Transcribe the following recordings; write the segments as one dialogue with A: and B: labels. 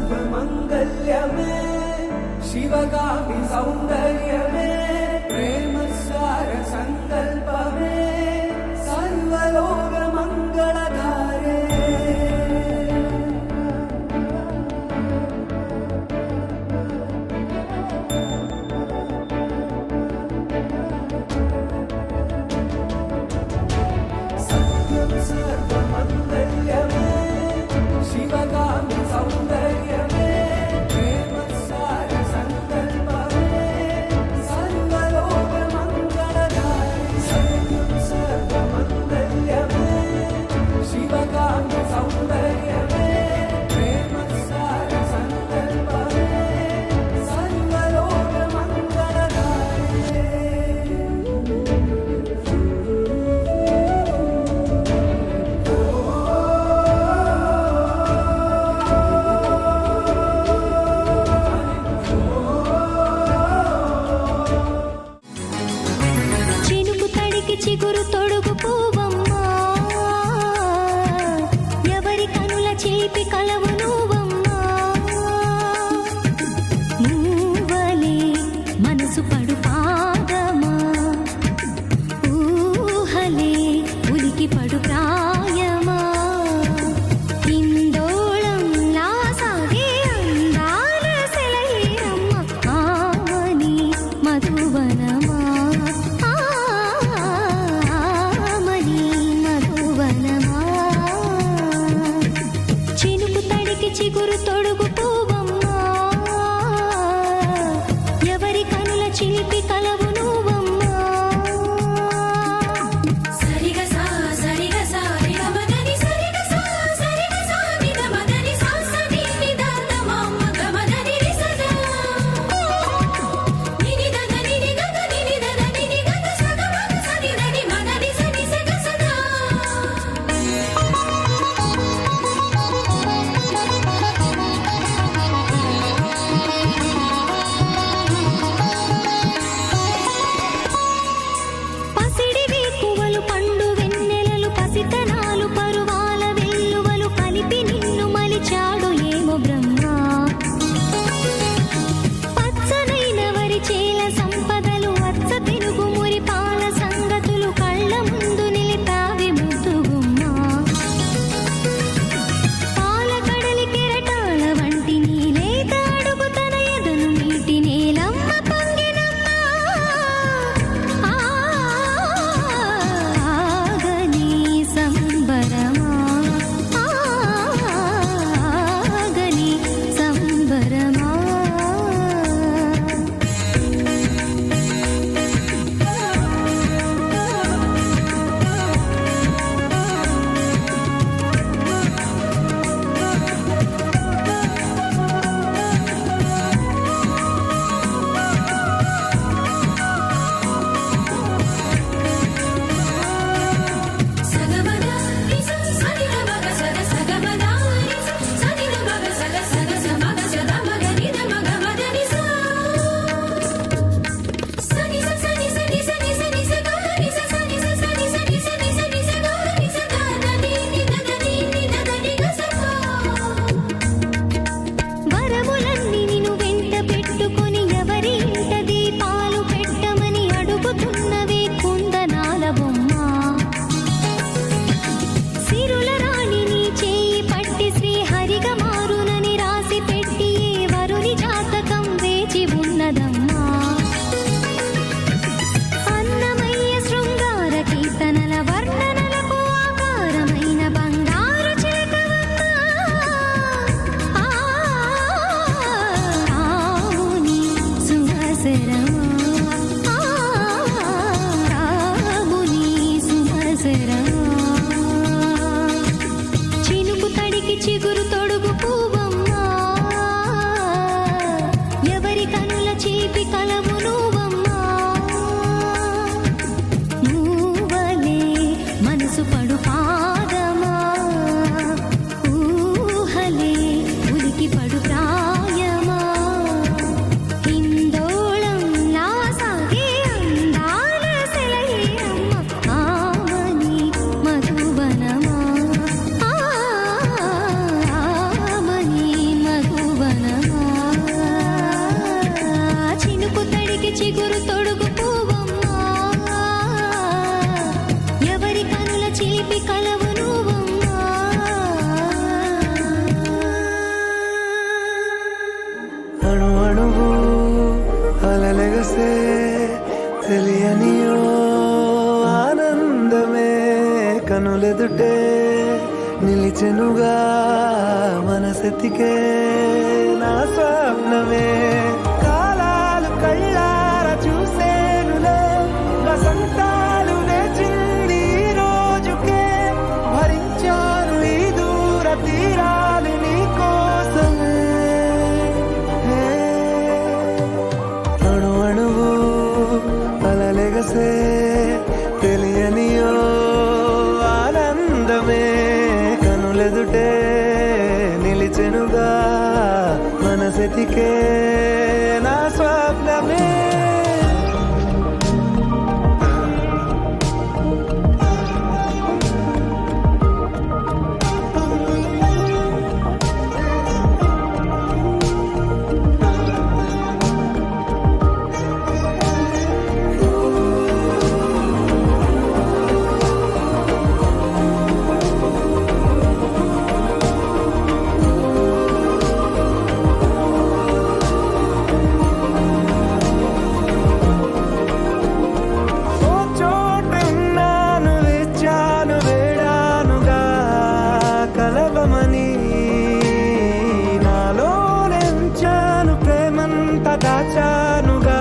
A: सर्वमङ्गल्यमे शिवगामि सौन्दर्यमे प्रेमसार सङ्कल्पमे सर्वलोकमङ्गलधारे सत्यं सर्वमङ्गल्यमे शिवगामि सौन्दर्यमे प्रेमसार सङ्कल्पमे सर्वलोकमङ्गलधारे सत्यं सर्वमङ्गल्यमे शिवगामि सौन्दर्यमे प्रेमसार सङ्कल्पमे सर्वलोकमङ्गलधारे
B: చినుకు తడికి చిగురు తొడుగు పూవమ్మా ఎవరి కనుల చేపి కలవు నువ్వమ్మా నువ్వలే మనసు పడు పాదమా ఊహలే ఉలికి పడు ప్రాయమా ఇందోళం నా సాగే అందాల సెలయేరమ్మ ఆమని మధువనమా ఆమని మధువనమా చినుకు తడి
A: నిలిచెనుగా మనసెతికే నా స్వప్నమే కాలాలు కళ్ళార చూసేనులే వసంతాలు వేచింది ఈ రోజుకే భరించాను ఈ దూర తీరాలు నీ కోసమే అణు అణువు అలలెగసే తెలియనియో ఆనందమే కనులెదుటే నిలిచెనుగా మనసెతికే నా స్వప్నమే ఓ చోటున్నాను వేచాను వేడానుగా కలవమని నాలో నెంచాను ప్రేమంత దాచానుగా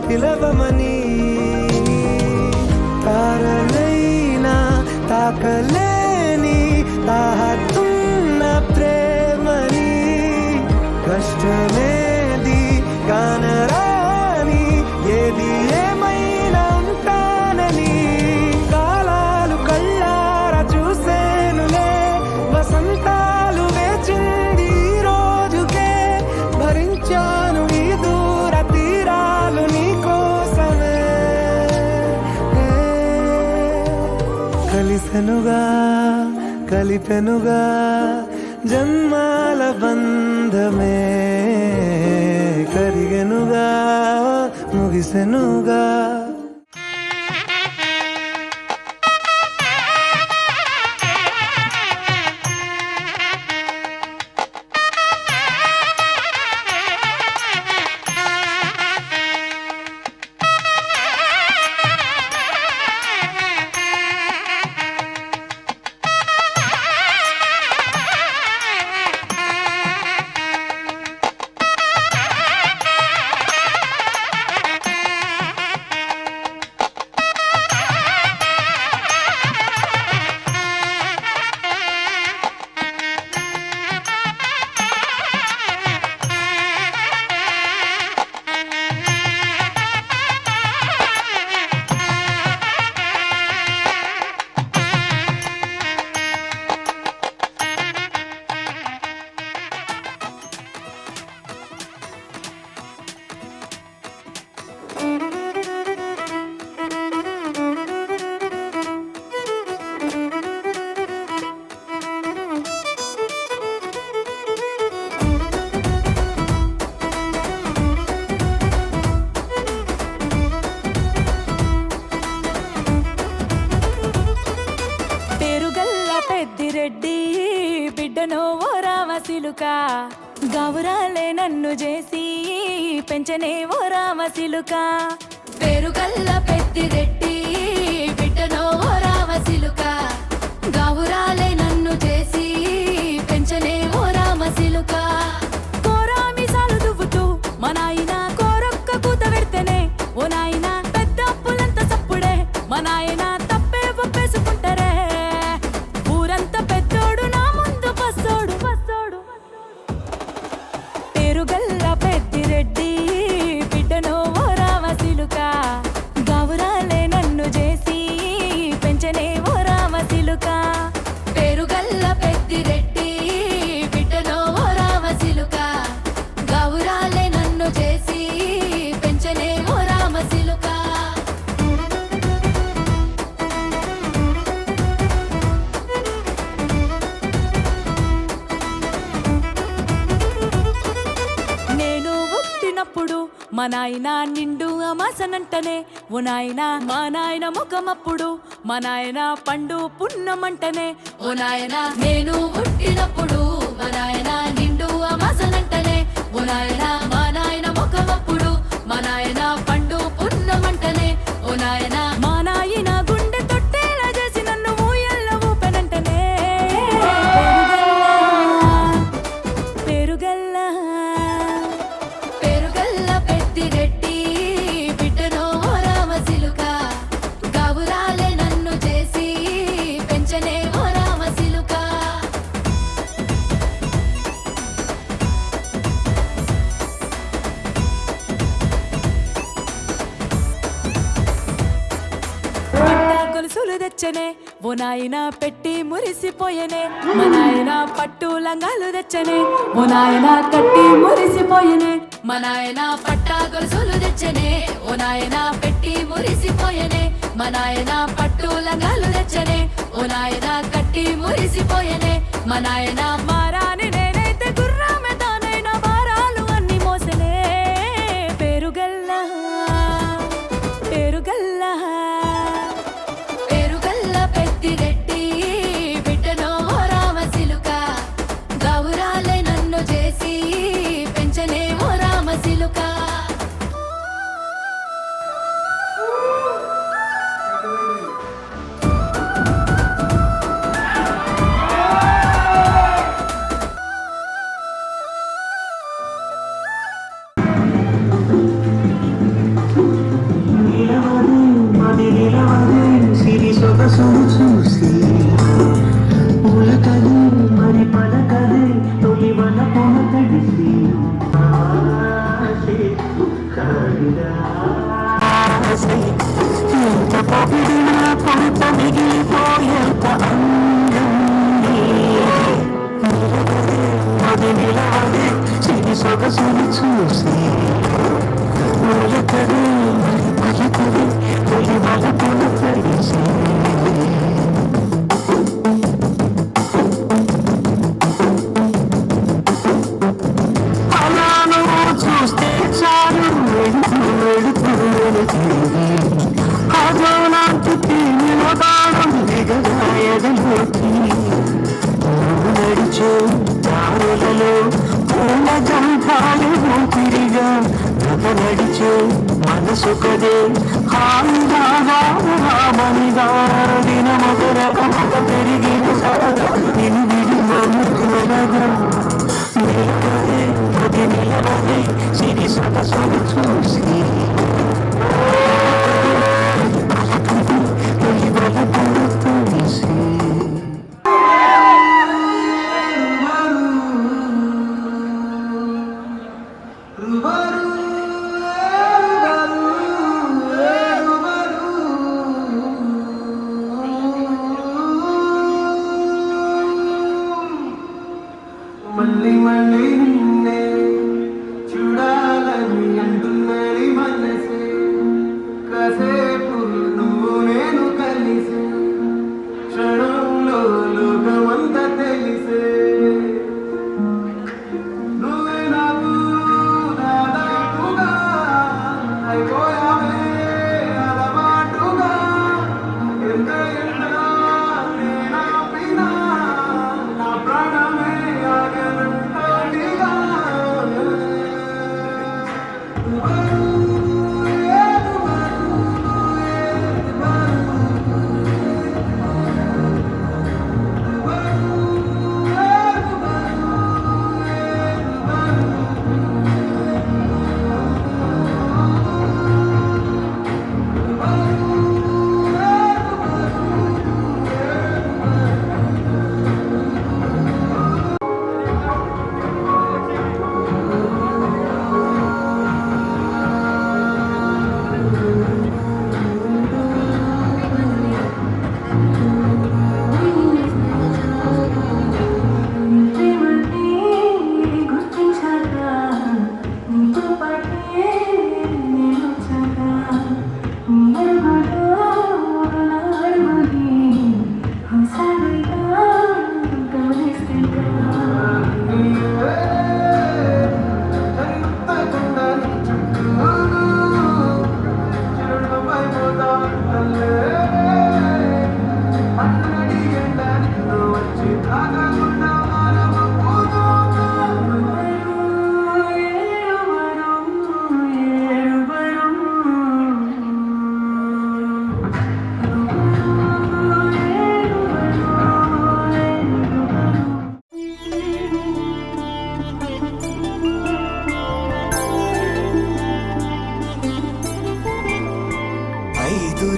A: పిలవమని తారలైనా తాకలేని తాహతున్న ప్రేమని కష్టమేది కానరాని ఏది ఏమైనా ఉంటానని కాలాలు కళ్ళార చూసేనులే వసంతాలు వేచింది ఈ రోజుకే భరించాను ఈ దూర తీరాలు నీ కోసమే కలిసెనుగా కలిపెనుగా జన్మాల బంధమే కరిగెనుగా ముగిసెనుగా
C: పేరుగల్ల పెద్దిరెడ్డి బిడ్డనో ఓ రామసిలుక గౌరాలే నన్ను చేసి పెంచనే ఓ రామసిలుక పేరుగల్ల పెద్దిరెడ్డి బిడ్డనో ఓ రామసిలుక గౌరాలే నన్ను చేసి పెంచనే ఓ రామసిలుక కోరామిసాలు దువ్వుతూ మా నాయన కోరొక్క కూత పెడితేనే ఓ నాయన పెద్ద అప్పులంత సప్పుడే మా నాయన తప్పే ఒప్పేసుకుంటారే ఊరంతా పెద్దోడు నా ముందు పస్సోడు పస్సోడు పేరుగల్ల పెద్దిరెడ్డి బిడ్డనో ఓ రామసిలుక గౌరాలే నన్ను చేసి పెంచనే ఓ రామసిలుక పేరుగల్ల పెద్దిరెడ్డి బిడ్డనో ఓ రామసిలుక గౌరాలే నన్ను చేసి పెంచనే ఓ రామసిలుక నేను పుట్టినప్పుడు మా నాయన నిండు అమాసనంటనే ఓ నాయన మా నాయన ముఖమప్పుడు మా నాయన పండు పున్నమంటనే ఓ నాయన నేను పుట్టినప్పుడు మా నాయన నిండు అమాసనంటనే ఓ నాయన మా నాయన ముఖమప్పుడు మా నాయన పండు పున్నమంటనే ఓ నాయన మా నాయన గుండె తొట్టేలా చేసి నన్ను ఊయల్ల ఊపెనంటనే ఓ నాయన పెట్టి మురిసిపోయనే మా నాయన పట్టు లంగాలు తెచ్చనే ఓ నాయన కట్టి మురిసిపోయనే మా నాయన పట్టా గొలుసులు తెచ్చనే ఓ నాయన పెట్టి మురిసిపోయనే మా నాయన పట్టు లంగాలు తెచ్చనే ఓ నాయన కట్టి మురిసిపోయనే మా నాయన మారాని నేనైతే గుర్రామె తానైనా భారాలు అన్ని మోసనే పేరుగల్లా పేరుగల్లా పేరుగల్ల పెద్దిరెడ్డి బిడ్డనో రామసిలుక గౌరాలే నన్ను చేసి పెంచనే ఓ రామసిలుక
D: సిరి సొగసును చూసి పూలకది మరి పలకది తొలి వన పొన తడిసి ఎంత పొగిడినా కొంత మిగిలిపోయేంత అది నిలవది సిరి సొగసును చూసి పూలకది మరి పలకది తొలి వన పొన తడిసి అలాను చూస్తే చాలు అదోలాంటి తీనిలో దాడం దిగదాయదలోకి నడిచే దారులలో పూల జంఠాలు ఊపిరిగా నడిచే మనసు కదే హాయిగా రామనిగా దినమొక రకమొక పెరిగిన సరదా నిన్ను విడిమనుకునగా నిలవదే అది నిలవదే సిరి సొగసును చూసి
A: మళ్ళీ మళ్ళీ నిన్నే చూడాలని అంటున్నది మనసే కాసేపు నువ్వు నేను కలిసే క్షణంలో లోకమంతా తెలిసే నువ్వే నాకు దాదాపుగా అయిపోయావే అలవాటుగా ఎంత ఎంత నేనాపినా నా ప్రాణమే ఆగనంటోడిగా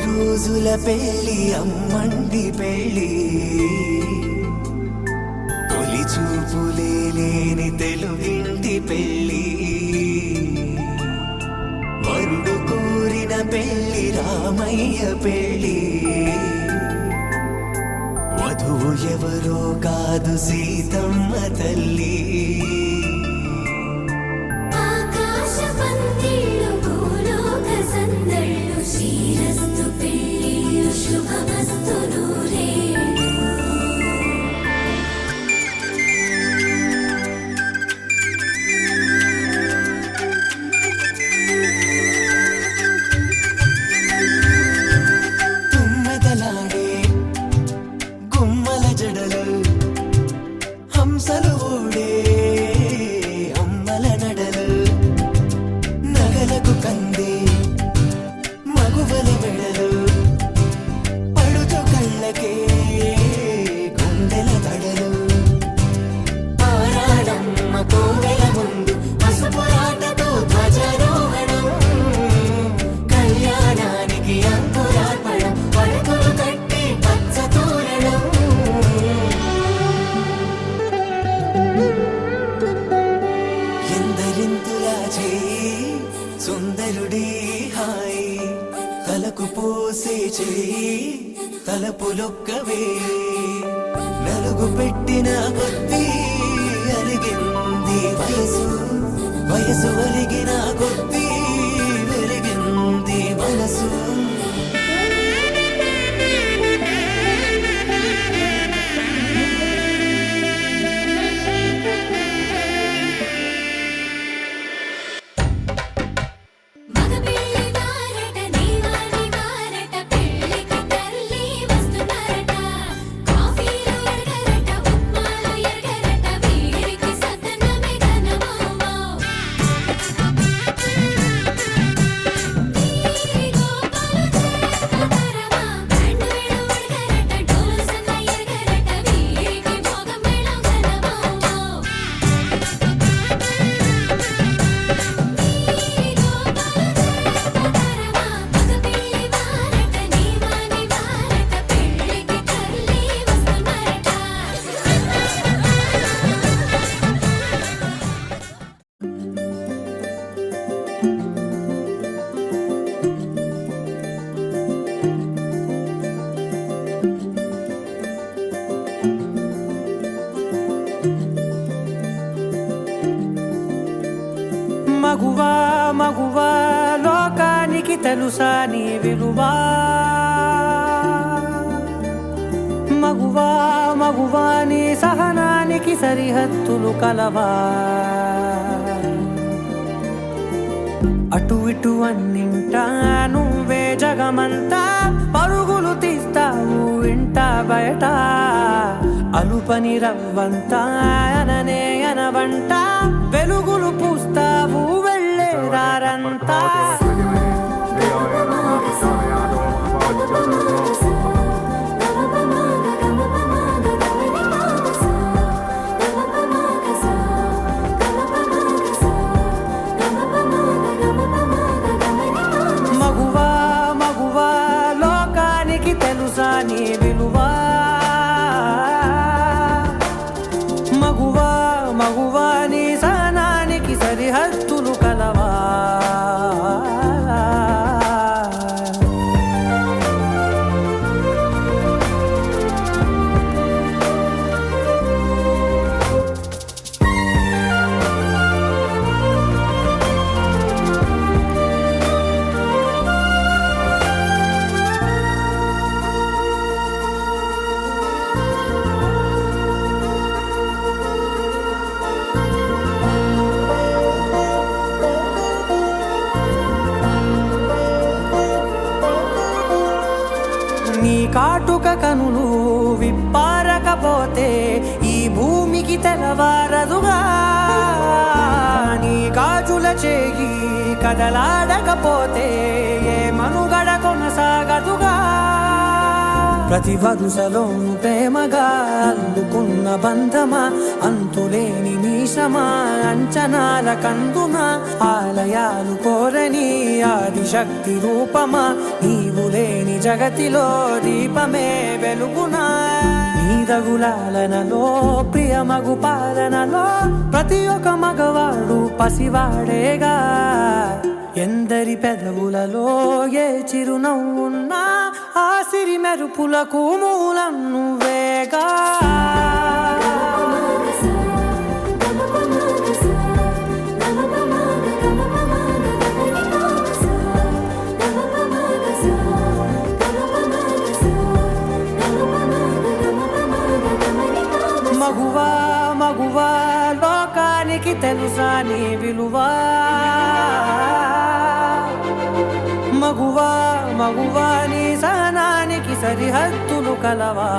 A: రోజుల పెళ్ళి అమ్మండి పెళ్ళి తొలి చూపులే లేని తెలుగింటి పెళ్ళి వరుడు కోరిన పెళ్ళి రామయ్య పెళ్ళి నువ్వు ఎవరో కాదు సీతమ్మ తల్లి.
B: ఆకాశ పందిళ్ళు భూలోక సందళ్ళు శ్రీరస్తు పెళ్ళిళ్ళు శుభమస్తు నూరేళ్ళు.
A: తుమ్మెదలాడే గుమ్మల జడలు హంసలు ఊడే అమ్మల నడలు నగలకు కంది మగువల మెడలు పడుచు కళ్ళకే గుండెల తడలు ఆరాడమ్మ కోవెల ముందు పసుపురాటతో ధ్వజారోహణం కళ్యాణానికి అంకురార్పణం పడకలు కట్టి పచ్చ తోరణం. ఎందరింతులా చేయి సుందరుడి హాయి తలకు పోసే చేయి తలపులొక్కవే నలుగు పెట్టిన కొద్దీ అలిగింది వయసు వయసు ఒలిగిన కొద్దీ వెలిగింది మనసు.
B: మగపిల్లి వారట నీవాని వారట పెళ్ళికి తల్లి వస్తున్నారట. కాఫీలు ఎరగరట ఉప్మాలు ఎరగరట వీరికి సద్దనమే ఘనమౌమౌ. ఈ గోపాలు చేతరమా బ్యాండ్ మేళం ఎరగరట డోలు సన్న ఎరగరట వీరికి భోగం మేళం ఘనమౌమౌ. మగపిల్లి వారట నీవాని వారట పెళ్ళికి తల్లి వస్తున్నారట.
E: మగువా మగువా లోకానికి తెలుసా నీ విలువా. మగువా మగువా నీ సహనానికి సరిహద్దులు కలవా. అటు ఇటు అన్నింటా నువ్వే జగమంతా పరుగులు తీస్తావు ఇంట బయట. అలుపని రవ్వంతా అననే అనవంట వెలుగులు పూస్తావు వెళ్ళే రారంతా. మగువా మగువా లోకానికి తెలుసా నీ విలువా. మగువా మగువా నీ సహనానికి సరిహద్దులు కలవా. నీ కాటుక కనులు విప్పారకపోతే ఈ భూమికి తెలవారదుగా. నీ గాజుల చేయి కదలాడకపోతే ఏ మనుగడ కొనసాగదుగా. ప్రతి వరుసలోను ప్రేమగా అల్లుకున్న బంధమా అంతులేని నీశమా అంచనాల కందున ఆలయాలు కోరని ఆదిశక్తి రూపమా నీవు లేని జగతిలో దీపమే వెలుగునా. నీదగులాలనలో ప్రియమగు పాలనలో ప్రతి ఒక్క మగవాడు పసివాడేగా. ఎందరి పెదవులలో ఏ చిరునవ్వున్నా ఆ సిరి మెరుపులకు మూలం నువ్వే. పసివాడేగా మగువా మగువా లోకానికి తెలుసా నీ విలువా మగువా మగువా నీ సహనానికి సరిహద్దులు కలవా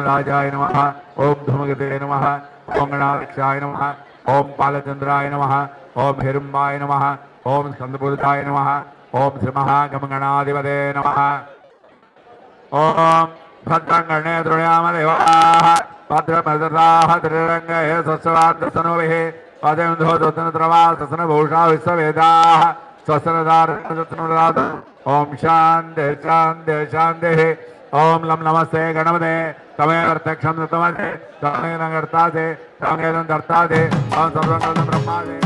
F: राजाय नमः ओम धूमगते नमः ओम गणाध्यक्षाय नमः ओम पालचंद्राय नमः ओम हिरंबाय नमः ओम स्कंदपूजिताय नमः ओम श्रीमहागमगणाधिपते नमः ओम भद्रंगणे द्रोण्याम देवाः भद्रभद्राः त्रिरङ्गैः स्वस्वादर्शनोभिः पदेन्दो दत्तनत्रवा ससनभूषा विश्ववेदाः स्वस्त्रदारत्नरत्नराद ओम शान्तिः शान्तिः शान्तिः ओम लम नमस्ते गणपते तमेव प्रत्यक्षं तमसे तमेव कर्तासे तमेव दर्तासे ओम सर्वं ब्रह्मासे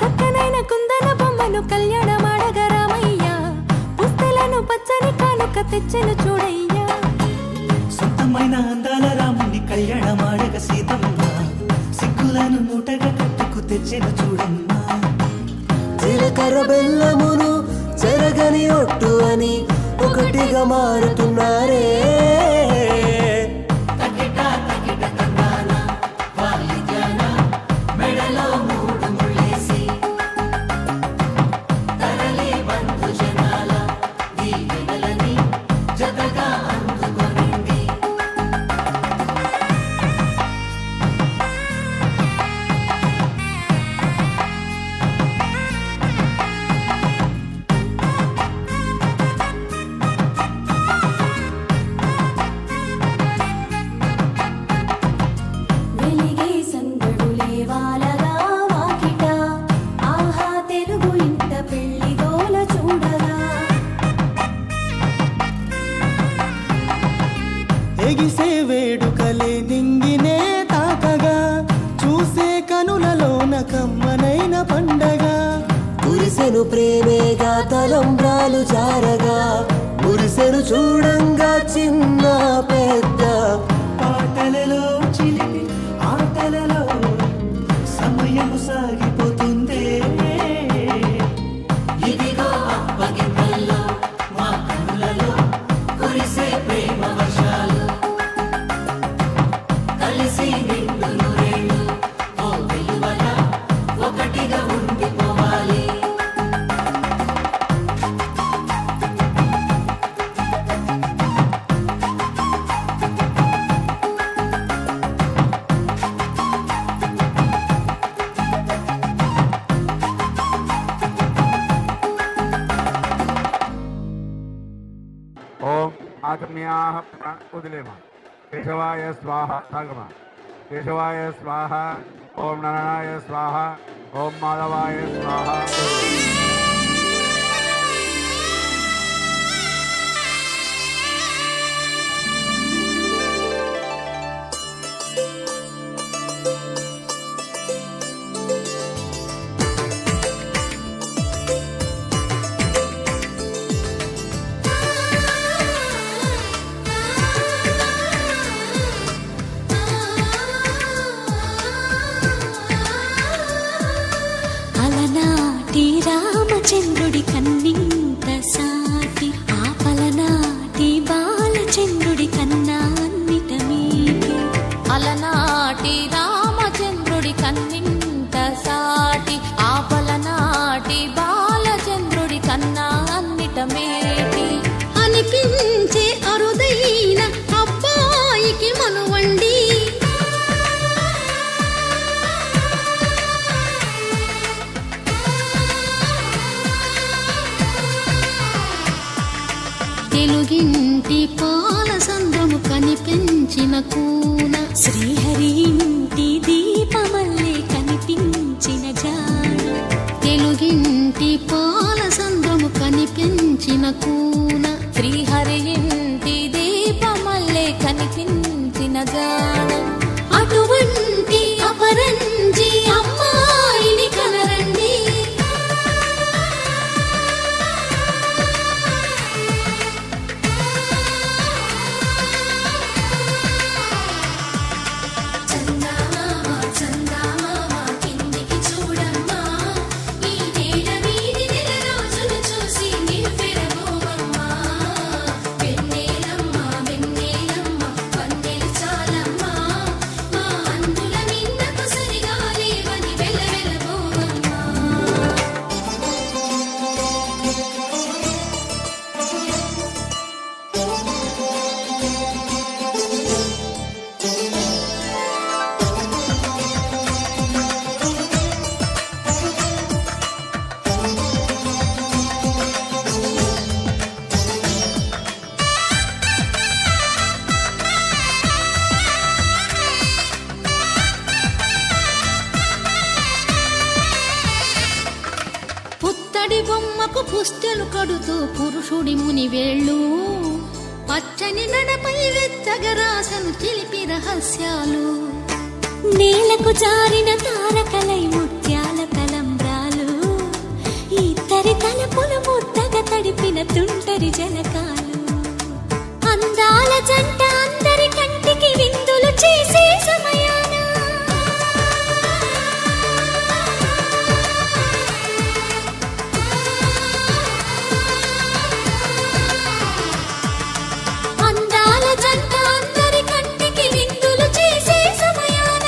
C: చక్కనైన కుందన బొమ్మను కళ్యాణమాడగా రామయ్య పుస్తలను పచ్చని కానుక తెచ్చెను చూడయ్యా
A: సొంతమైన అందాల రాముని కళ్యాణమాడగ సీతమ్మ సిగ్గులను మూటగా కట్టుకు తెచ్చిన చూడమ్మా జీలకర్ర బెల్లమును చెరగని ఒట్టు అని ఒకటిగా మారుతున్నారే
B: వెలిగే సందడులే వాలగా వాకిట ఆహా తెలుగు ఇంట పెళ్లి గోల చూడగా
E: ఎగిసే వేడుకలే నింగినే తాకగా చూసే కనులలోన కమ్మనైన పండగ
A: కురిసెను ప్రేమేగా తలంబ్రాలు జారగా మురిసెను చూడంగా చిన్న పెద్ద పాటలలో చిలిపి ఆటలలో సమయము సాగిపోతుందే ఇదిగో అప్పగింతల్లో మా కనులలో కురిసే ప్రేమ వర్షాలు కలిసి నిండు నూరేళ్ళు ఓ వెలువల ఒకటిగా ఉండిపోవాలి
F: ओम आत्म्याः उदलेमा केशवाय स्वाहा सागमा केशवाय स्वाहा ओम नारायणाय स्वाहा ओम माधवाय स्वाहा
B: ఆ
G: తెలుగింటి పాల సంద్రము కనిపించిన కూన
B: శ్రీహరి ఇంటి దీపమల్లే కనిపించిన జాన
G: తెలుగింటి పాల సంద్రము కనిపించిన కూన
C: శ్రీహరి ఇంటి దీపమల్లే కనిపించిన జాన
G: అటువంటి అపరంజి అమ్మాయిని కనరండి పుత్తడి బొమ్మకు పుస్తెలు కడుతూ పురుషుడి ముని వేళ్ళు పచ్చని నడపై వెచ్చగరాసను చిలిపి రహస్యాలు
B: నేలకు జారిన తారకలై ముత్యాల తలంబ్రాలు ఇద్దరి తలపులు ముద్దగా తడిపిన తుంటరి జలకాలు అందాల జంట అందరి కంటికి విందులు చేసే సమయాన అందాల జంట అందరి కంటికి విందులు చేసే సమయాన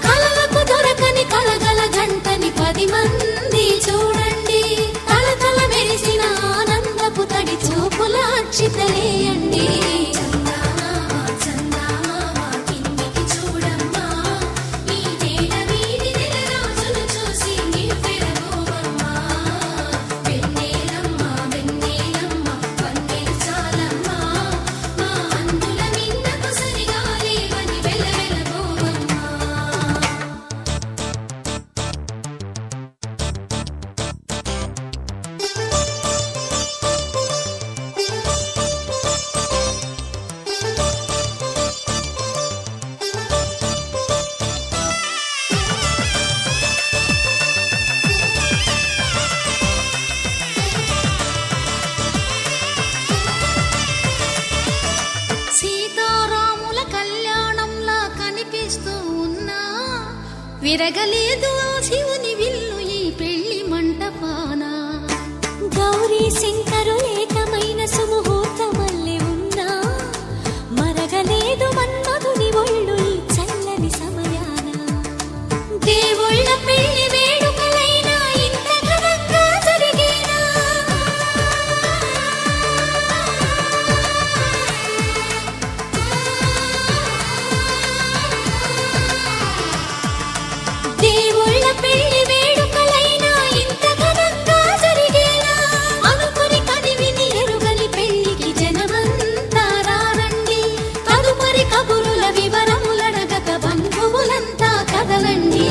B: కలలకు దొరకని కలగల జంటని 10 మంది చూడండి తలతల మెరిసిన ఆనందపు తడి చూపుల అక్షితలేయండి సీతారాముల కళ్యాణంలా కనిపిస్తూ ఉన్నా విరగలేదు ఆ శివుని విల్లు ఈ పెళ్లి మంటపాన గౌరీ శంకరు ఏకమైన సుముహూర్తమల్లె ఉన్నా మరగలేదు మన్మధుని ఒళ్ళు ఈ చల్లని సమయాన
G: దేవుళ్ళ పెళ్లి వేడుకలైనా ఇంత ఘనంగా జరిగేనా దేవుళ్ళ పెళ్లి వేడుకలైనా ఇంత ఘనంగా జరిగేనా అనుకుని కనివిని ఎరుగని పెళ్లికి జనమంతా రారండి తదుపరి కబురుల వివరములడగక బంధువులంతా కదలండి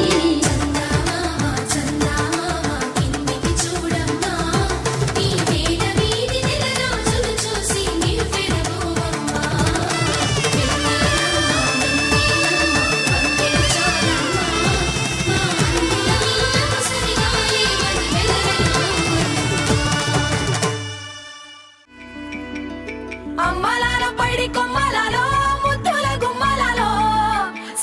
C: అమ్మలాల పైడి కొమ్మలలో ముద్దుల గుమ్మలలో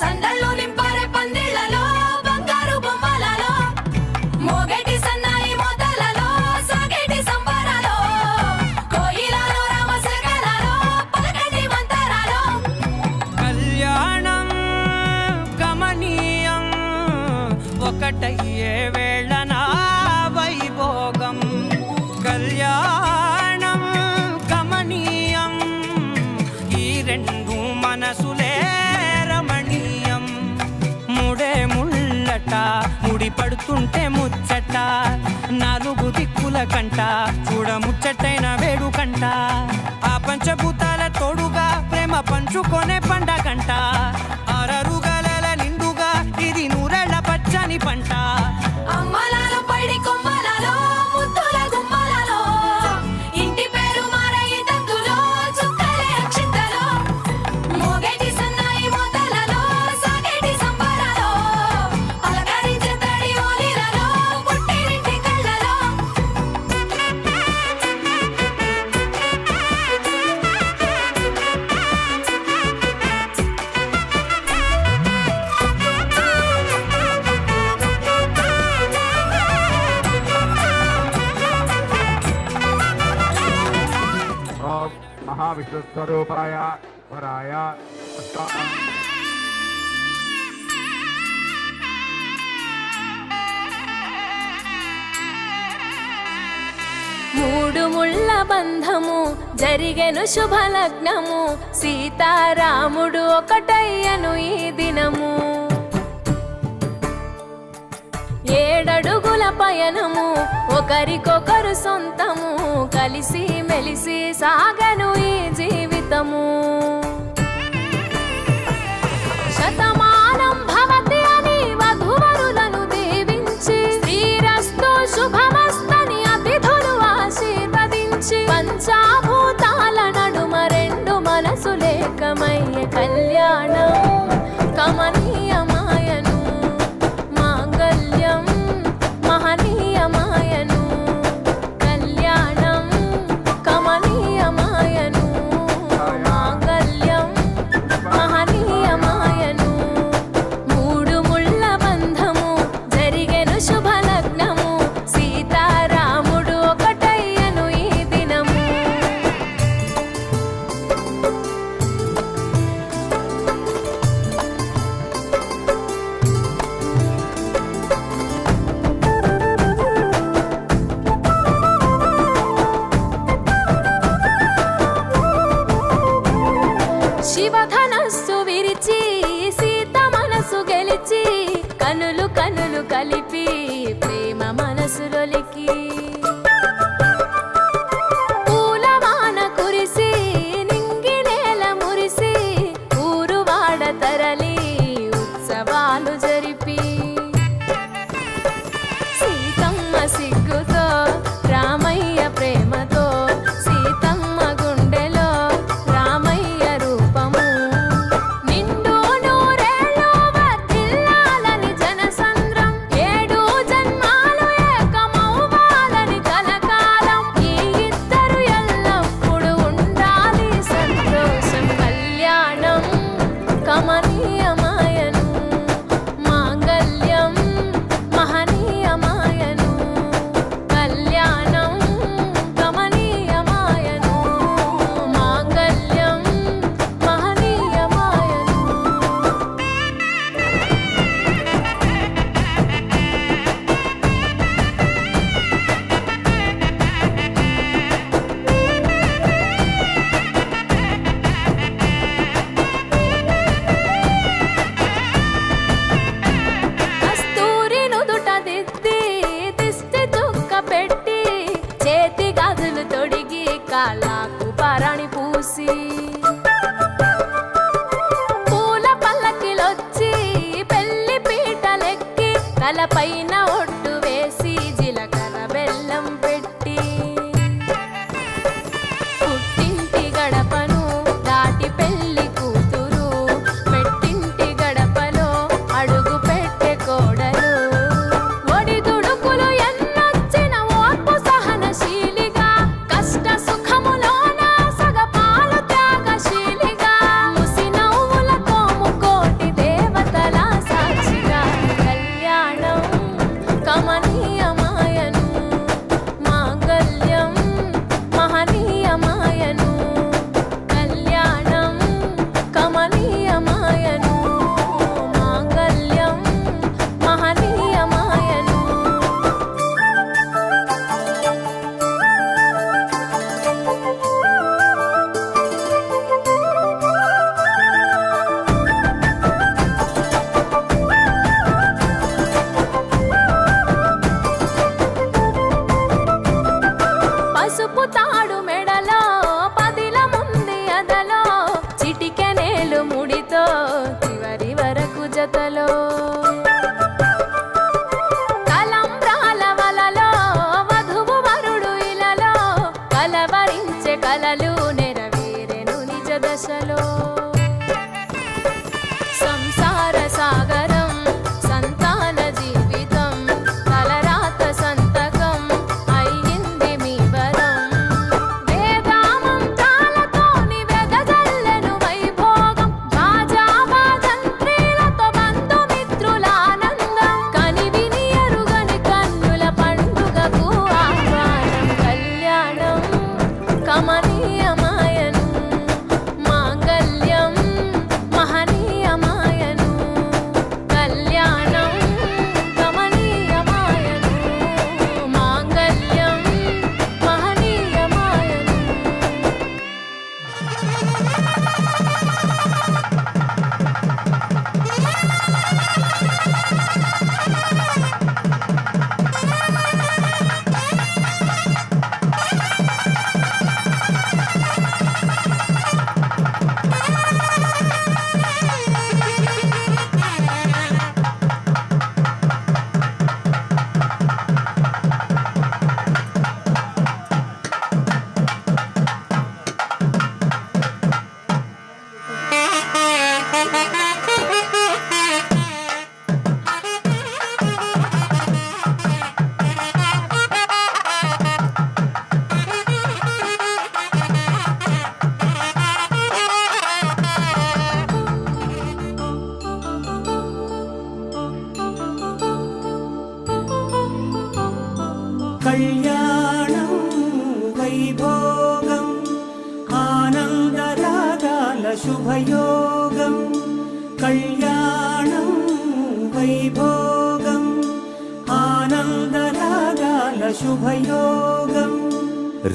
C: సందళ్ళు నింపారే పందిళ్లలో బంగారు బొమ్మలలో మోగేటి సన్నాయి మోతలలో సాగేటి సంబరాలో కోయిలలో రామశకలలో పలకటి మంతరాలో
E: కళ్యాణం గమనీయం ఒకటయ్యే వేళ నా వైభోగం కళ్యాణం గమనీయం ఈ రెండు మనసులే రమణీయం ముడే ముళ్ళట ముడి పడుతుంటే ముచ్చట నాలుగు దిక్కుల కంట చూడ ముచ్చటైన వేడుకంట ఆ పంచభూతాల పంచుకొనే పండగంట అరరుగలల నిండుగా ఇది నూరెళ్ళ పచ్చని పంట
C: అమ్మలాలో పడి కొమ్మలలో ముద్దుల గుమ్మలలో ఇంటి పేరు మారయి తందులో చుక్కలే అక్షింతలో మోగేటి సన్నాయి మోతలలో సాగేటి సంబరాలో పలకరించే తడి ఓలిలలో పుట్టినింటి కళ్ళలో
F: ఓం మహావిష్ణుస్వరూపాయ వరాయ
C: మూడు ముళ్ళ బంధము జరిగెను శుభలగ్నము సీతారాముడు ఒకటయ్యను ఈ దినము ఏడడుగుల పయనము ఒకరికొకరు సొంతము కలిసి మెలిసి సాగను ఈ జీవితము శతమానం భవతి అని వధువరులను దీవించి శ్రీరస్తు శుభమస్తని అతిథులు ఆశీర్వదించి పంచాభూతాల నడుమ రెండు మనసులేకమయ్యే కళ్యాణం కమనీయమాయను మాంగళ్యం మహనీయమాయను కళ్యాణం కమనీయమాయను మాంగళ్యం మహనీయమాయను మూడు ముళ్ళ బంధము జరిగెను శుభలగ్నము సీతారాముడు ఒకటయ్యను ఈ దినము శివధనస్సు విరిచి సీత మనసు గెలిచి కనులు కనులు కలిపి ప్రేమ మనసులొలికి పూలవాన కురిసి నింగి నేల మురిసి ఊరువాడ తరలి ఉత్సవాలు జరిపి సీతమ్మ సిగ్గుతో రామయ్య ప్రేమతో సీతమ్మ గుండెలో రామయ్య రూపము నిండు నూరేళ్ళు వర్ధిల్లాలని జనసంద్రం ఏడు జన్మాలు ఏకమవ్వాలని కలకాలం ఈ ఇద్దరు ఎల్లప్పుడూ ఉండాలి సంతోషం కళ్యాణం కమనీయమాయను మాంగళ్యం మహనీయమాయను కళ్యాణం కమనీయమాయను మాంగళ్యం మహనీయమాయను కస్తూరి నుదుట దిద్ది దిష్టి చుక్క పెట్టి చేతి గాజులు తొడిగి కాళ్ళకు పారాణి పూసి పూల పల్లకిలొచ్చి పెళ్లి పీటలెక్కి తలపైన ఒట్టు వేసి జీలకర్ర బెల్లం పెట్టి పుట్టింటి గడపను దాటి పెళ్లి కూతురు పెట్టింటి గడపలో అడుగు పెట్టే కోడలు ఒడిదుడుకులు ఎన్నొచ్చిన ఓర్పు సహనశీలిగా కష్ట సుఖములోన సగపాలు త్యాగశీలిగా ముసి నవ్వులతో ముకోటి దేవతల సాక్షిగా కళ్యాణం తలంబ్రాల వలలో వధువు వరుడు ఇలలో కలవరించే కలలు నెరవేరెను నిజ దశలో. సంసార సాగరం సంతాన జీవితం తలరాత సంతకం అయ్యింది మీ వరం. వేదామంత్రాలతోని వెదజల్లెను వైభోగం భాజావాదంత్రీలతో బంధుమిత్రుల ఆనందం. కనివిని ఎరుగని కన్నుల పండుగకు ఆహ్వానం. కళ్యాణం కమనీయమాయను మాంగళ్యం మహనీయమాయను. కళ్యాణం కమనీయమాయను మాంగళ్యం మహనీయమాయను.
E: కళ్యాణం వైభోగం ఆనందరాగాల శుభయోగం. కళ్యాణం వైభోగం ఆనందరాగాల శుభయోగం.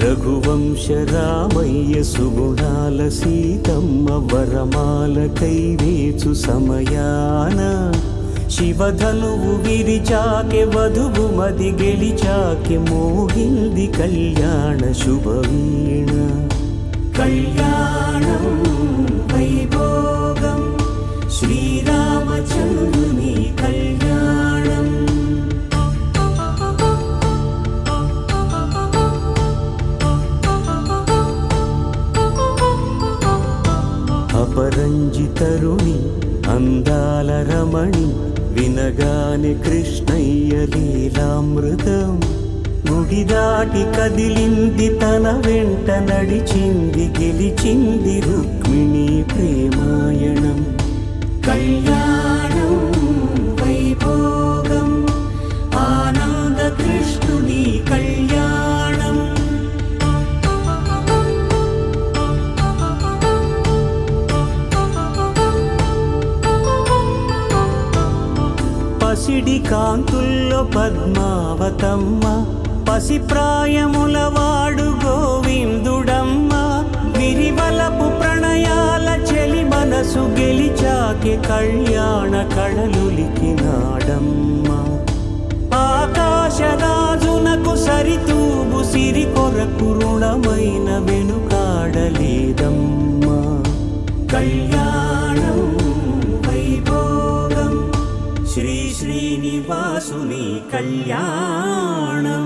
E: రఘువంశ రామయ్య సుగుణాల సీతమ్మ వరమాల కైవేచు సమయాన శివధనువు విరిచాకె వధువు మది గెలిచాకె మోగింది కళ్యాణ శుభవీణ. కళ్యాణం వైభోగం శ్రీరామచంద్రుని కళ్యాణం. అపరంజి తరుణి అందాల రమణి వినగానే కృష్ణయ్య లీలామృతం. గుడి దాటి కదిలింది తన వెంట నడిచింది గెలిచింది రుక్మిణి ప్రేమాయణం. కళ్యాణం వైభోగం ఆనంద కృష్ణుని కళ్యాణం. పసిడి కాంతుల్లో పద్మావతమ్మ పసిప్రాయముల వాడు గోవిందుడమ్మ. విరివలపు ప్రణయాల చెలి మనసు గెలిచాకె కళ్యాణ కళలులికినాడమ్మ. ఆకాశరాజునకు సరితూబు సిరి కొరకు రుణమైన వెనుకాడలేదమ్మా. కళ్యాణం వైభోగం శ్రీ శ్రీనివాసుని కళ్యాణం.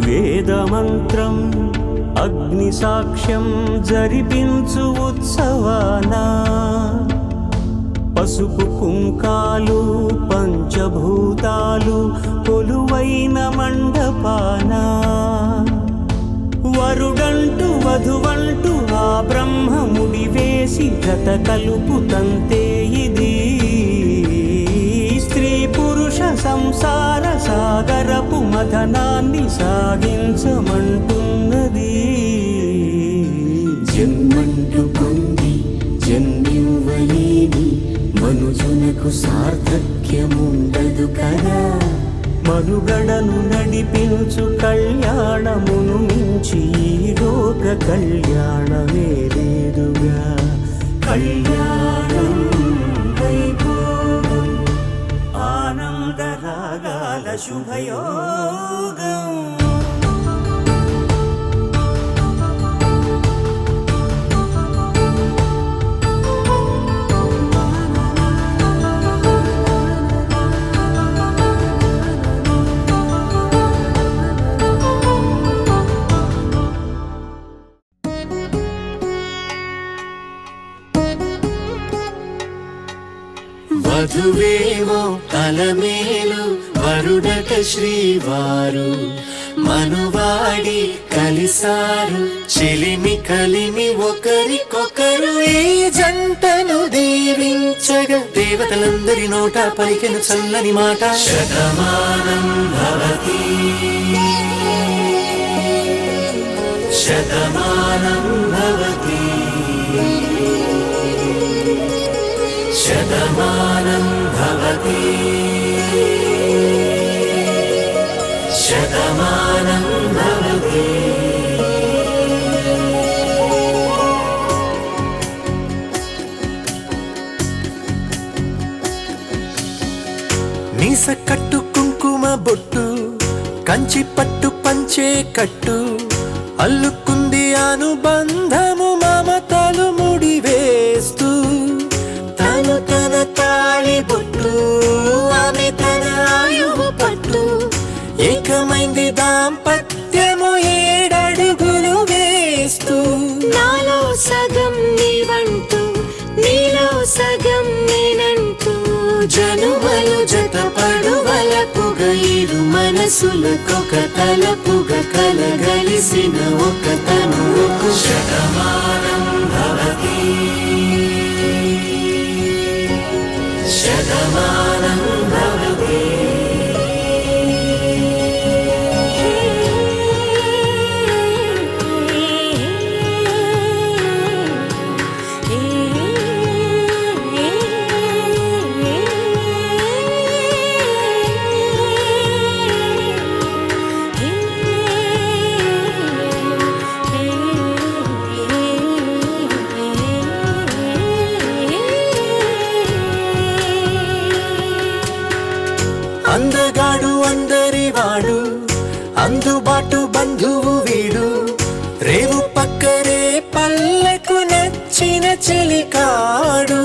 E: వేదమంత్రం అగ్ని సాక్ష్యం జరిపించు ఉత్సవానా. పసుపు కుంకాలు పంచభూతాలు కొలువైన మండపాన. వరుడంటూ వధువంటూ ఆ బ్రహ్మముడి వేసి జత కలుపు తంతే ఇది. స్త్రీ పురుష సంసార సాగరపు మథనాన్ని సాగించమంటున్నది. జన్మంటూ పొంది జన్మివ్వలేని మనుజునకు సార్థక్యముండదు కదా. మనుగడను నడిపించు కళ్యాణమును మించి ఈ లోక కళ్యాణమే లేదుగా. కళ్యాణం శుభయోగం. వధువేమో అలమేలు వరుడట శ్రీవారు మనువాడి కలిసారు చెలిమి కలిమి ఒకరికొకరు ఈ జంటను దీవించగా దేవతలందరి నోట పలికెను చల్లని మాట శతమానం భవతి శతమానం భవతి శతమానం భవతి శతమానం భవతి. మీస కట్టు కుంకుమ బొట్టు కంచి పట్టు పంచే కట్టు అల్లుకుంది అనుబంధము మమతలు ముడివేస్తూ తను తన తాళి బొట్టు ఆమె తన ఆయువు పట్టు ఏకమైంది దాంపత్యము 7 అడుగులు వేస్తూ
G: నాలో సగం నీవంటూ నీలో సగం నేనంటూ
E: జనుమలు జతపడువలపుగ ఇరు మనసులకొక తలపుగ కలగలిసిన ఒక తనువుకు శతమానం భవతి శతమానం భవతి. అందగాడు అందరివాడు అందుబాటు బంధువు వీడు రేవు పక్కరే పల్లెకు నచ్చిన చెలికాడు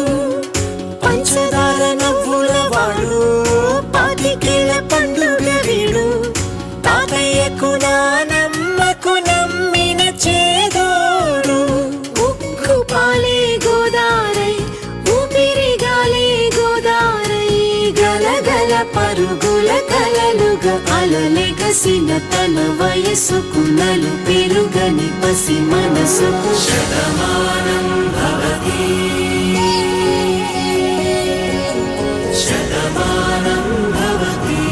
E: పంచదార నవ్వుల వాడు పాతికేళ్ల పండుగ వీడు తాతయ్యకు నానమ్మకు నమ్మిన చేదోడు
G: ఉక్కు పాలే గోదారై ఊపిరిగాలే గోదారై
E: గలగల పరుగుల కలలుగా అలలెగసిన తన వయసుకు నలు పెరుగని పసి మనసుకు శతమానం భవతి శతమానం భవతి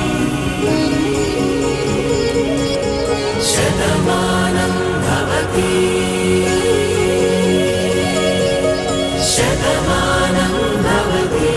E: శతమానం భవతి శతమానం భవతి.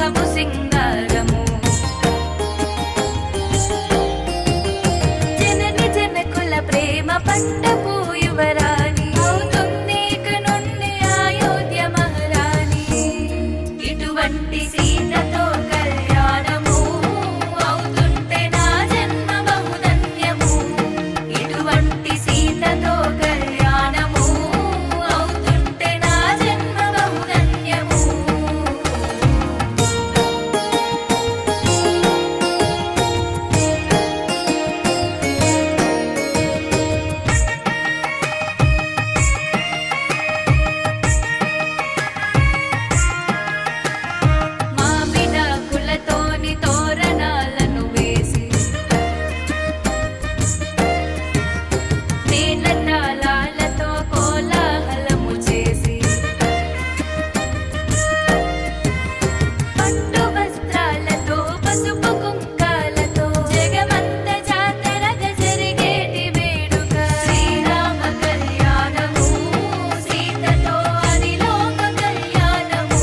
C: ముఖము సింగారము జనని జనకుల ప్రేమ పట్టపు యువరాణి అవుతుంది ఇక నుండి అయోధ్య మహారాణి ఇటువంటి సీతతో కళ్యాణము అవుతుంటే నా జన్మ బహుధన్యము ఇటువంటి సీతతో కళ్యాణము అవుతుంటే నా జన్మ బహుధన్యము మామిడాకులతోని తోరణాలను వేసి మేళతాళాలతో కోలాహలము చేసి పట్టు వస్త్రాలతో పసుపు కుంకాలతో జగమంత జాతరగా జరిగేటి వేడుక శ్రీరామ కళ్యాణము సీతతో అదిలోక కళ్యాణము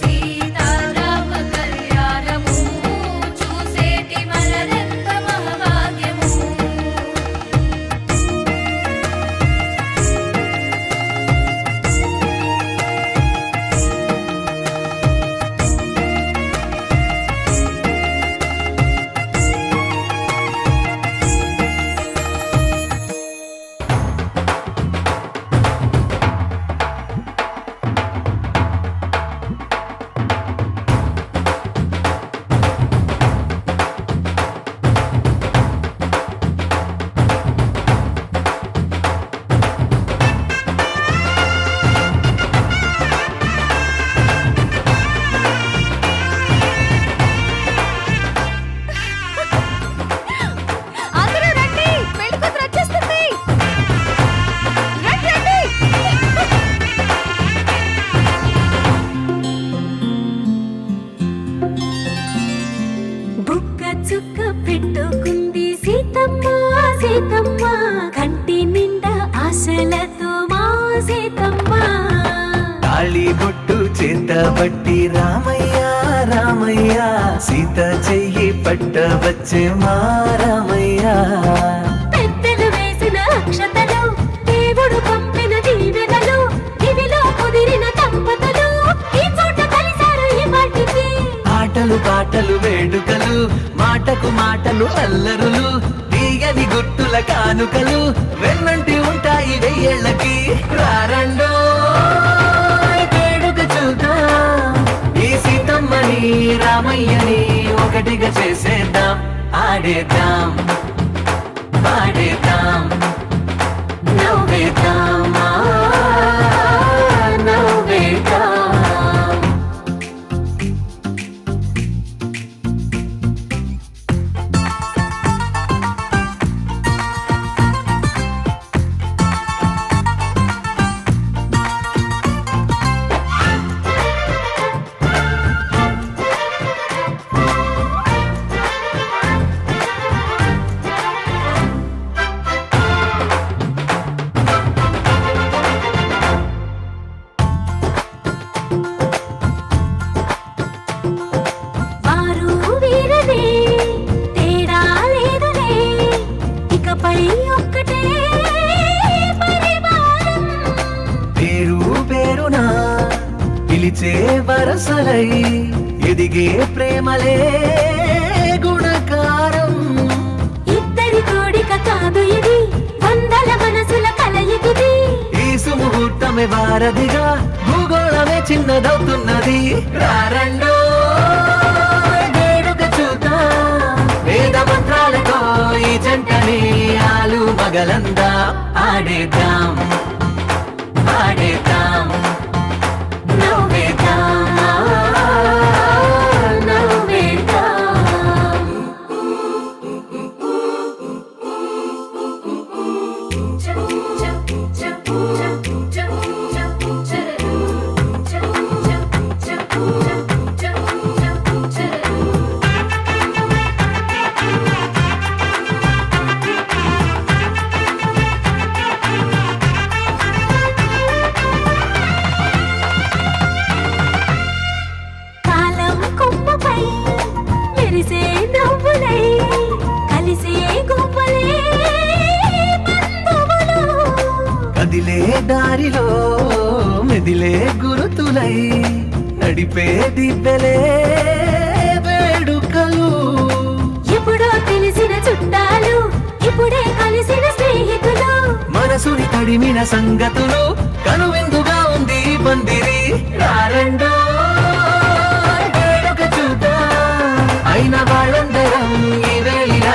C: సీతారామ కళ్యాణము చూసేటి మనదెంత మహాభాగ్యము అందరూ రండి పెళ్లి కూతురు వచ్చేస్తుంది రండి రండి
G: బుక్క చుక్క పెట్టుకుంది సీతమ్మ సీతమ్మ కంటి నిండా ఆశలతో మా సీతమ్మ
E: తాళి బొట్టు చేతబట్టి రామయ్య రామయ్య సీత చెయ్యి పట్టవచ్చే మా రామయ్య
G: పెద్దలు వేసిన అక్షతలు దేవుడు పంపిన దీవెనలు ఇవిలో కుదిరిన దంపతులు ఈ చోట కలిశారు ఈ వాటికి
E: ఆటలు పాటలు వేడుకలు మాటకు మాటలు అల్లరులు తీయని గుర్తుల కానుకలు వెన్నంటి ఉంటాయి వెయ్యేళ్ళకి రారండో వేడుక చూద్దాం ఈ సీతమ్మని రామయ్యని ఒకటిగా చేసేద్దాం ఆడేద్దాం పాడేద్దాం నవ్వేద్దాం నవ్వేద్దాం
G: వారు వీరనే తేడా లేదులే ఇకపై ఒక్కటే పరివారం
E: పేరు పేరునా పిలిచే వరసలై ఎదిగే ప్రేమలే గుణకారం
G: ఇద్దరి కోడిక కాదు ఇది వందల మనసుల కలయికిది
E: ఈ సుముహూర్తమే వారధిగా భూగోళమే చిన్నదవుతున్నది రారండో వేడుక చూద్దాం వేద మంత్రాలతో ఈ జంటని ఆలు మగలందా ఆడేద్దాం పాడేద్దాం నవ్వేద్దాం నవ్వేద్దాం
C: చ
G: మెరిసే నవ్వులై కలిసే గువ్వలే బంధువులు.
E: కదిలే దారిలో మెదిలే గురుతులై నడిపే దివ్యలే వేడుకలు.
G: ఎప్పుడో తెలిసిన చుట్టాలు ఇప్పుడే కలిసిన స్నేహితులు.
E: మనసుని తడిమిన సంగతులు కనువిందుగా ఉంది ఈ పందిరి. రారండో వేడుక చూద్దాం, అయిన వాళ్ళందరం ఈ వేళ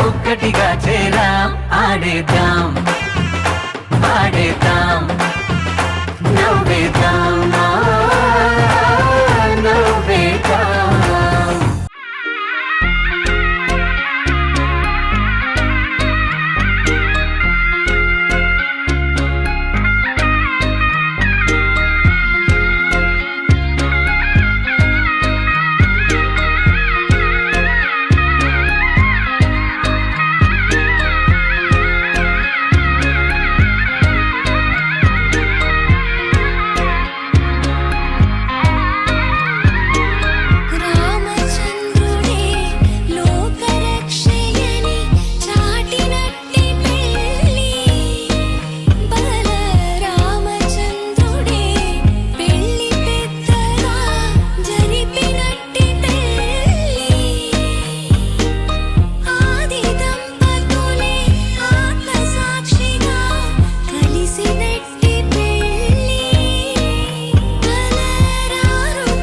E: ఒక్కటిగా చేరాం. ఆడేద్దాం పాడేద్దాం నవ్వేద్దాం నవ్వేద్దాం.
B: రామచంద్రుడే లోకరక్షయని చాటినట్టి పెళ్ళి. బల రామచంద్రుడే పెళ్ళి పెద్దగా జరిపినట్టి పెళ్ళి. ఆది దంపతులే ఆత్మసాక్షిగా కలిసినట్టి పెళ్ళి. అలరారుతున్నై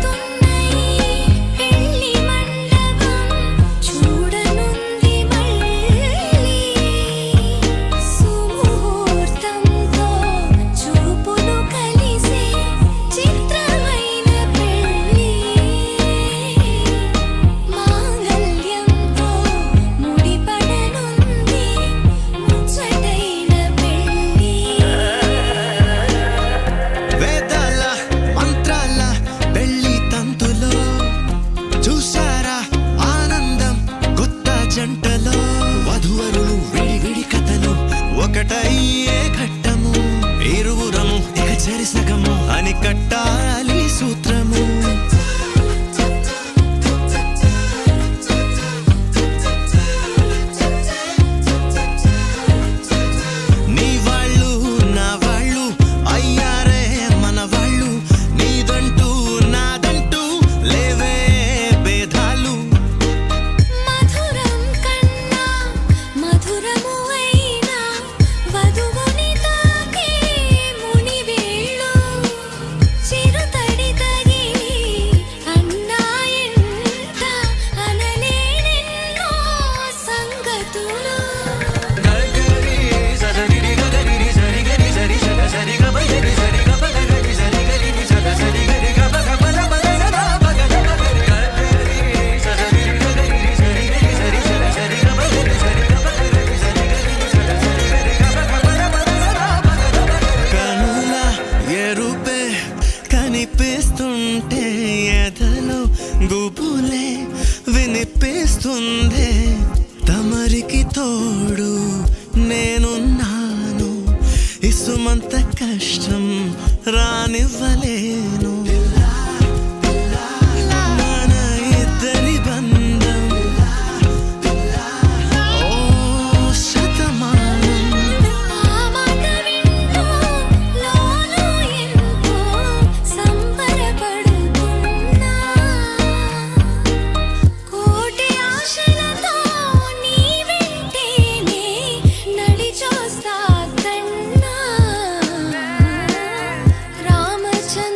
B: పెళ్ళి మండపం చూడనుంది మళ్ళీ. సుముహూర్తంతో చూపులు కలిసే చిత్రమైన పెళ్ళి. మాంగళ్యంతో ముడిపడనుంది ముచ్చటైన పెళ్ళి.
H: వేదాల మంత్రాల పెళ్లి తంతులో చూసారా ఆనందం కొత్త జంటలో. వధువరులు విడివిడి కథలు ఒకటయ్యే ఘట్టము. ఇరువురము ఇక చెరిసగము అని కట్టాలి సూత్రము. నీ వాళ్ళు నా వాళ్ళు అయ్యారే మన వాళ్ళు. నీదంటూ నాదంటూ లేవే భేదాలు.
B: మధురం కన్నా మధురము అయినా వధువుని తాకే మునివేళ్ళు. చిరుతడి తగిలి అన్నాయంట అనలేనెన్నో సంగతులు.
H: కనుల ఎరుపే కనిపిస్తుంటే ఎదలో గుబులే వినిపిస్తుందే. తమరికి తోడు నేనున్నాను, ఇసుమంత కష్టం రానివ్వలేను. మన ఇద్దరి బంధం ఓ శతమానం.
B: ఆ మాట వింటూ లోలో ఎంతో సంబరపడుతున్నా. కోటి ఆశలతో నీ వెంటేనే నడిచొస్తా కన్నా. రామచంద్ర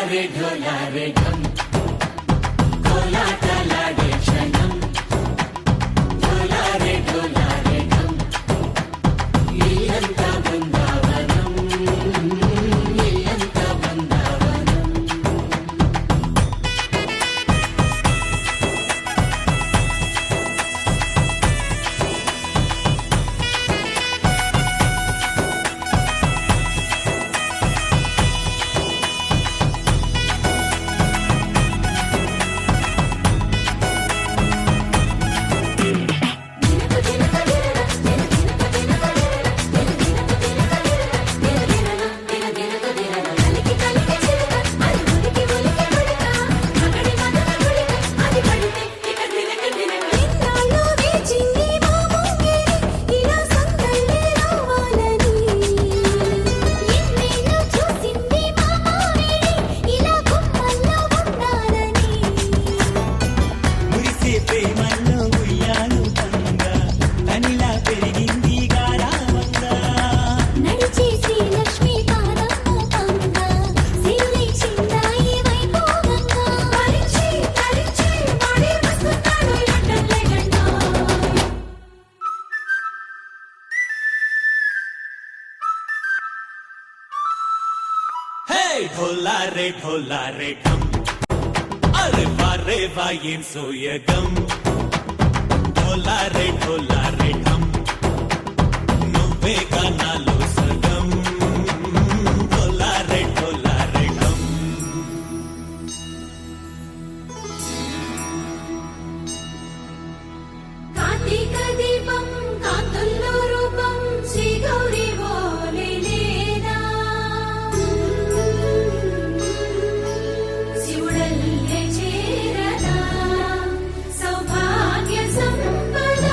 A: ఢోలారే ఢోలారే ఢం కోలాటలాడే క్షణం ఢోలారే ఢోలారే ఢం ఇల్లంతా బృందావనం ఇల్లంతా బృందావనం
G: కలికి కలికి చిలుక అది ఉలికి ఉలికి ఉడక మగడి మదన గుళిక అది పడితే ఇక దినక దినక ఎన్నాళ్ళు వేచింది మా ముంగిరి ఇలా సందళ్ళే రావాలని ఎన్నేళ్ళు చూసింది మా మావేడి ఇలా గుమ్మల్లో ఉండాలని
E: మురిసే ప్రేమల్లో ఉయ్యాలు తంగా తనిలా పెరిగింది గారావంగా
G: నడిచే శ్రీలక్ష్మి పాదము పంగా సిరులే చిందాయి వైభోగంగా తరించి తరించి వాడే వస్తున్నాడు ఎట్టలే గంట
H: హే ఢోలా రే ఢమ్ అరే వా ఏం సోయగం ఢోలా రే ఢమ్ నువ్వే కనాలో సగం ఢోలా రే ఢమ్
G: కార్తీక దీపం కాంతుల్లో రూపం శ్రీ గౌరీ బోలే లేదా శివుడల్లే చేరదా సౌభాగ్య సంపద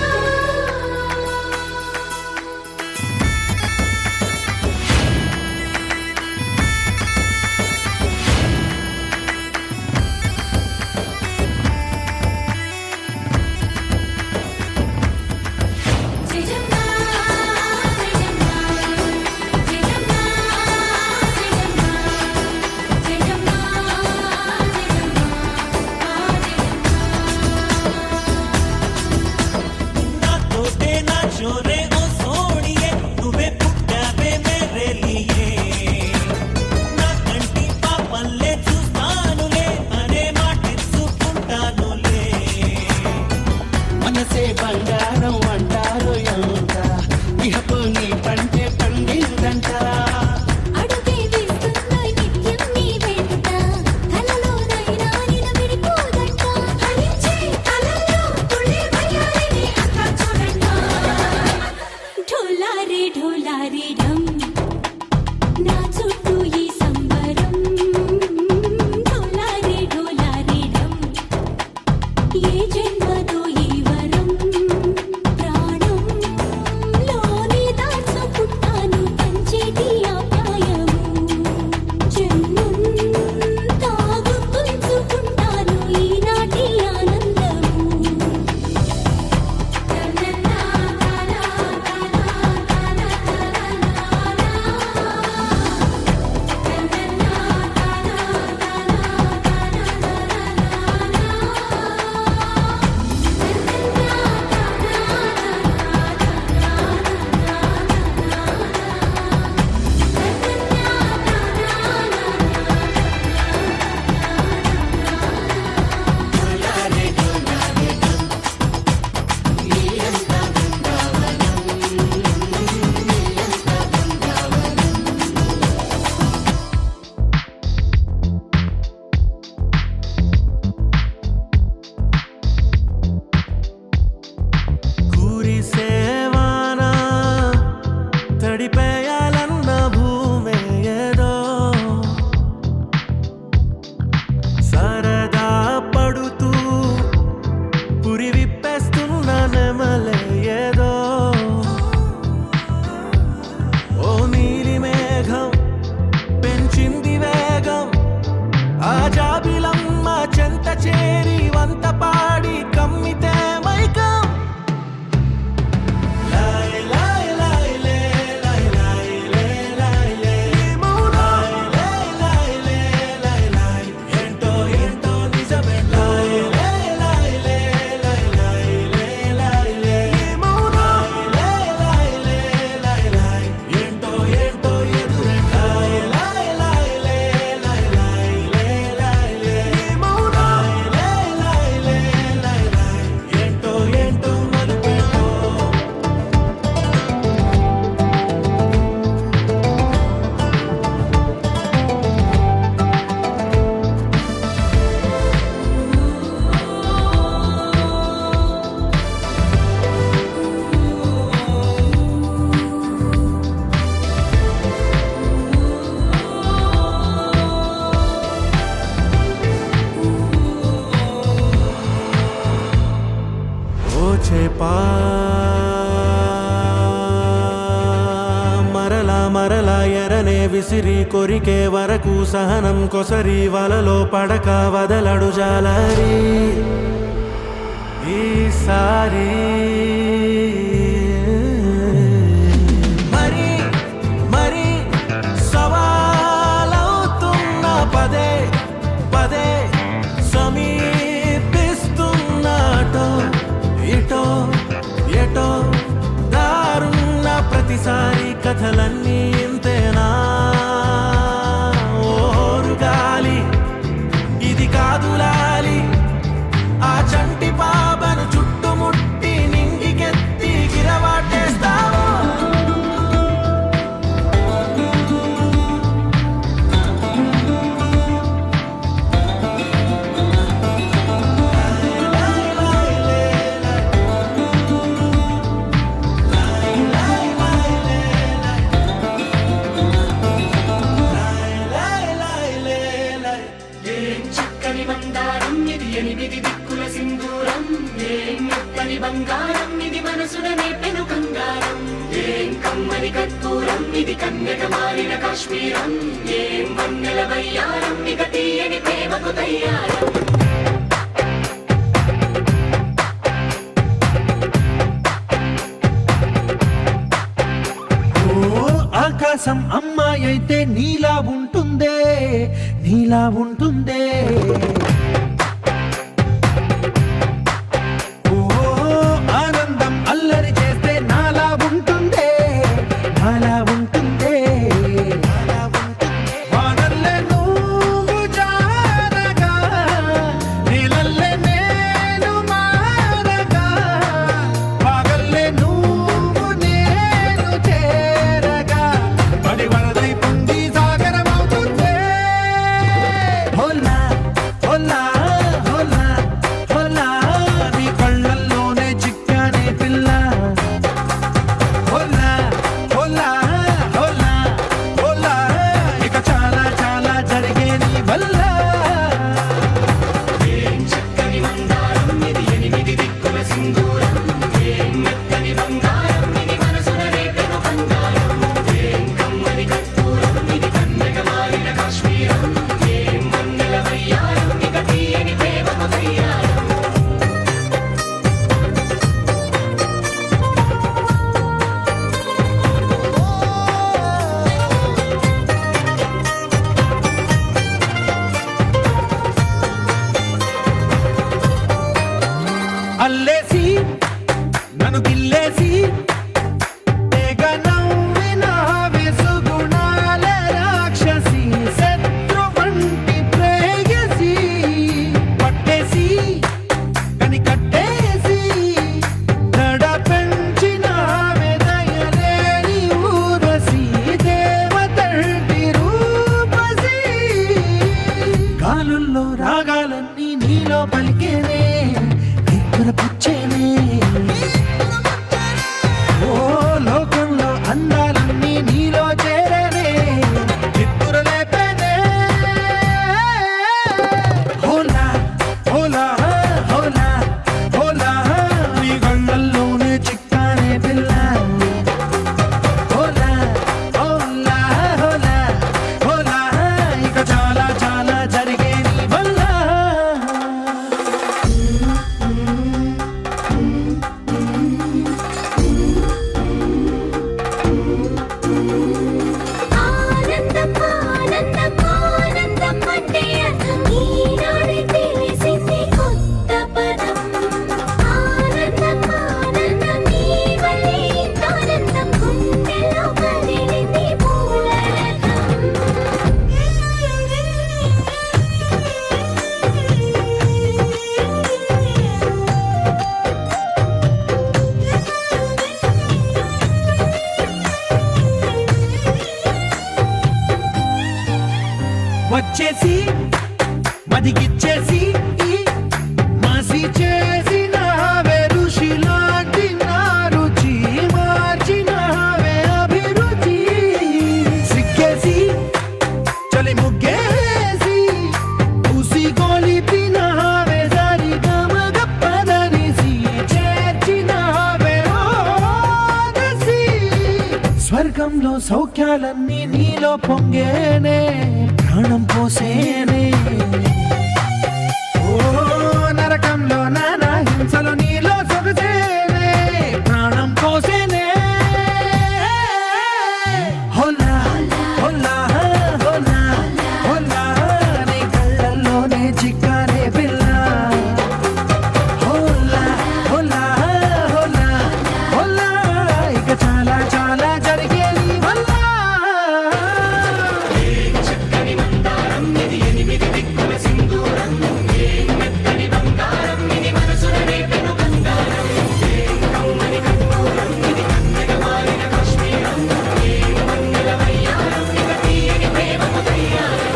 I: దొరికే వరకు సహనం కొసరి వలలో పడక వదలడు జాలరి ఈసారి మరి మరి సవాలవుతున్న పదే పదే సమీపిస్తున్నాటో ఇటో ఎటో దారున్న ప్రతిసారి కథలన్నీ ఇంతేనా ఓరుగాలి ఇది కాదులాలి ఆ చంటి పాపను చుట్టుముట్టి నింగికెత్తి గిరవాటేస్తావో
A: చక్కని బంగారం ఇది ఎనిమిది దిక్కుల సింధూరం ఏం మెత్తని బంగారం ఇది మనసున నేపెను కంగారం ఏం కమ్మని కర్పూరం ఇది కన్యక మారిన కాశ్మీరం ఏం వన్నెల వయ్యారం ఇక తీయని ప్రేమకు తయ్యారం
I: ఆకాశం అమ్మాయి అయితే నీలా ఉంటుందే నీలా ఉంటుందే ఓ ఆనందం అల్లరి చేస్తే నాలా ఉంటుందే నాలా ఉంటుందే వానల్లే నువ్వు జారగా నీలల్లే నేను మారగా వాగల్లే నువ్వు నేను చేరగా పడి వరదై పొంగి సాగరమవుతుందే హోలా హోలా హోలా హోలా నీ కళ్ళల్లోనే చిక్కానే పిల్ల హోలా హోలా హోలా హోలా ఇక చాలా చాలా జరిగే నీ వల్ల
A: ఏం చక్కని బంగారం ఇది ఎనిమిది దిక్కుల సింధూరం ఏం మెత్తని బంగారం ఇది మనసున రేపెను కంగారం ఏం కమ్మని కర్పూరం ఇది కన్యక మారిన కాశ్మీరం ఏం వన్నెల వయ్యారం ఇక తీయని ప్రేమకు తయ్యారం
I: అల్లేసి నన్ను గిల్లేసి తెగ నవ్విన వెసుగుణాల రాక్షసి శత్రు వంటి ప్రేయసి పట్టేసి కని కట్టేసి దడ పెంచిన దయలేని ఊరసి దేవతంటి రూపసి గాలుల్లో రాగాలన్నీ నీలో పలికేనే పుచ్చేనే ఓ లోకంలో అందాలన్నీ నీలో చేరనే చిత్తుర లేపేనే హోలా హోలా హోలా హోలా నీ కళ్ళల్లోనే చిక్కానే పిల్ల హోలా హోలా హోలా హోలా ఇక చాలా చాలా జరిగే నీ వల్ల
G: ఆనందం ఆనందం ఆనందం అంటే అర్థం ఈనాడే తెలిసింది కొత్త పదం ఆనందం ఆనందం నీ వల్లే ఆనందం గుండెలో కదిలింది
I: వచ్చేసి మదిగిచ్చేసి మాసి చేసిన ఋషిలాంటి నా రుచి మార్చినవే అభిరుచి సిక్కేసి చలి ముగ్గేసి ఉసి గొలిపినవే సరి గమగప్పదనిసి చేర్చినవే ఓదసి స్వర్గంలో సౌఖ్యాలన్నీ నీలో పొంగేనే ప్రాణం పోసేనే ఓ నరకంలో నానా హింసలు నీలో సొగసేనే ప్రాణం పోసేనే హోలా హోలా హోలా హోలా నీ కళ్ళల్లోనే చిక్కానే పిల్ల హోలా హోలా హోలా హోలా ఇక చాలా చాలా జరిగే నీ వల్ల
A: చక్కని మందారం ఇది ఎనిమిది దిక్కుల సింధూరం ఏం మెత్తని బంగారం ఇది మనసున రేపెను బంగారం ఏం కమ్మని కర్పూరం ఇది కన్నెగా మారిన కాశ్మీరం ఏం మంగళ వయ్యారం ఇక తీయని ప్రేమకు తయ్యారం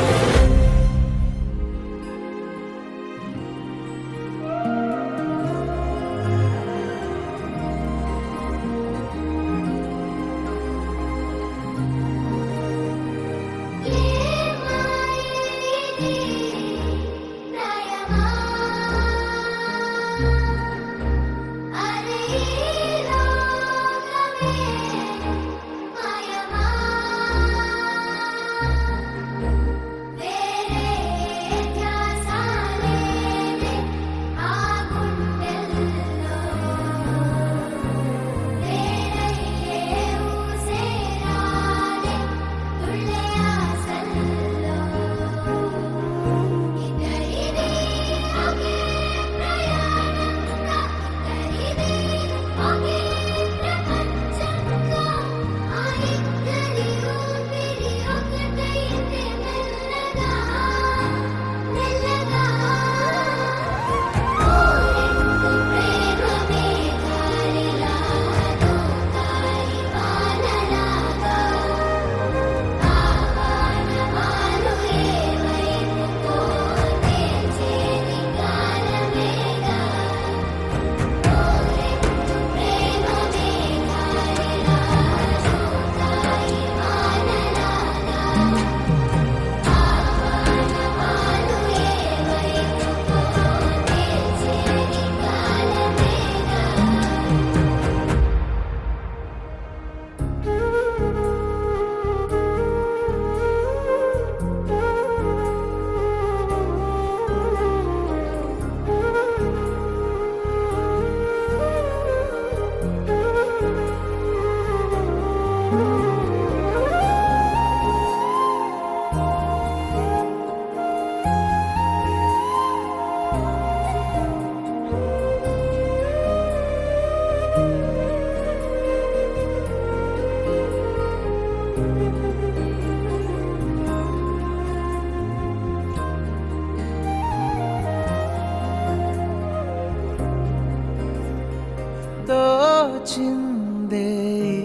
I: తోచిందే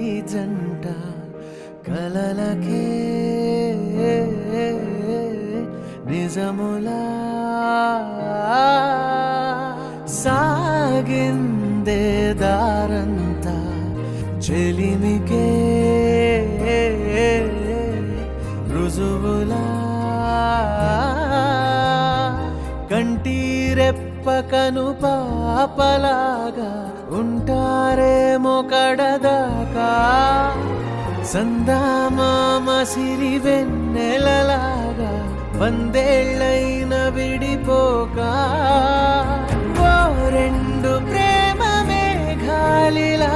I: ఈ జంట కలలకే నిజములా సాగిందే దారంతా చెలిమికే రుజువులా కంటి రెప్పకను పాపలాగా ఉంటారేమో కడదాకా సందామామ సిరి వెన్నెలలాగా వందేళ్ళైన విడిపోక ఓ రెండు ప్రేమ మేఘాలిలా